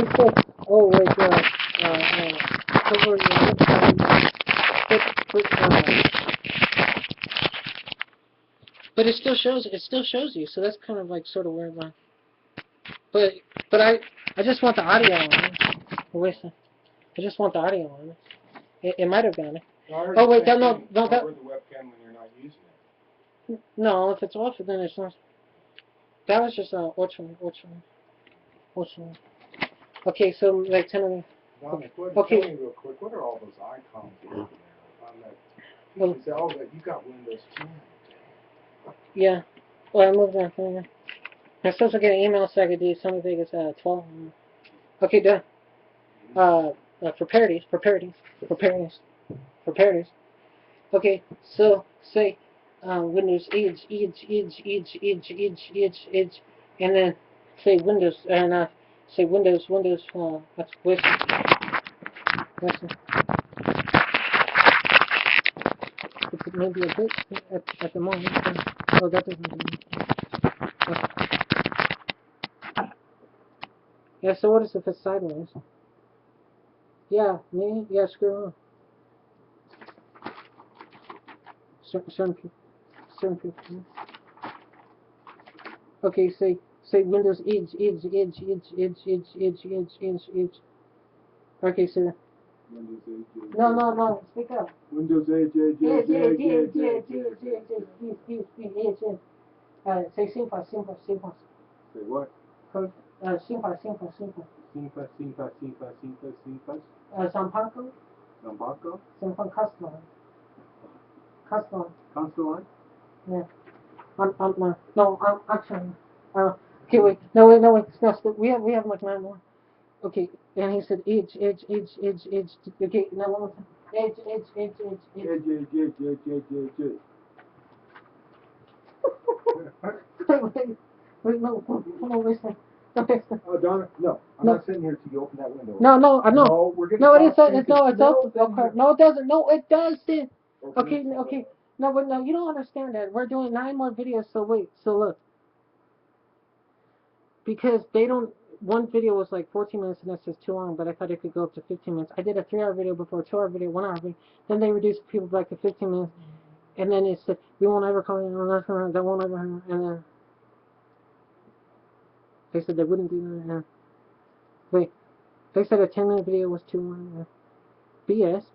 They said, oh, like, cover your lips, but it still shows you, so that's kind of like sort of weird, man. But I just want the audio on it. Wait a second. I just want the audio on it. It might have gone it. Oh wait, no, cover the webcam when you're not using it. No, if it's off, then it's not. That was just which one? Okay, so like 10 of them. Okay. Tell me real quick, what are all those icons here on that? Well, say, oh, that you got Windows 10. Yeah. Well, I moved on. I'm supposed to get an email so I could do something big as 12. Okay, done. For parodies. Okay, so say Windows Edge, and then say Windows, and say Windows, that's listen. It's maybe a bit at the moment. Oh, that doesn't do anything. Yeah, so what is if it's sideways? Yeah, me? Yeah, screw on. Certain people. Okay, say Windows Edge. Okay, so Windows Edge. No, speak up. Windows Edge. Say simple. Say what? Simple. Simpa. Zampanco. Nambaco? Simple Custom. Constelline? Yeah. Actually. Okay, wait. No, we have like 9 more. Okay, and he said edge. Okay, now one more time. Edge. Edge. Wait, no, hold on, wait a second. Okay. Oh, Donna, no, I'm not sitting here till you open that window. No, No, we're gonna no, it talk is, no, it's open. Okay. No, it doesn't. No, it does. Okay. No, but no, you don't understand that. We're doing 9 more videos, so wait, so look. Because they don't, one video was like 14 minutes and that's just too long, but I thought it could go up to 15 minutes. I did a 3-hour video before, a 2-hour video, 1-hour video. Then they reduced people back to 15 minutes. And then it said, we won't ever call you, that won't ever happen. And then they said they wouldn't do that. And wait, they said a 10-minute video was too long. BS.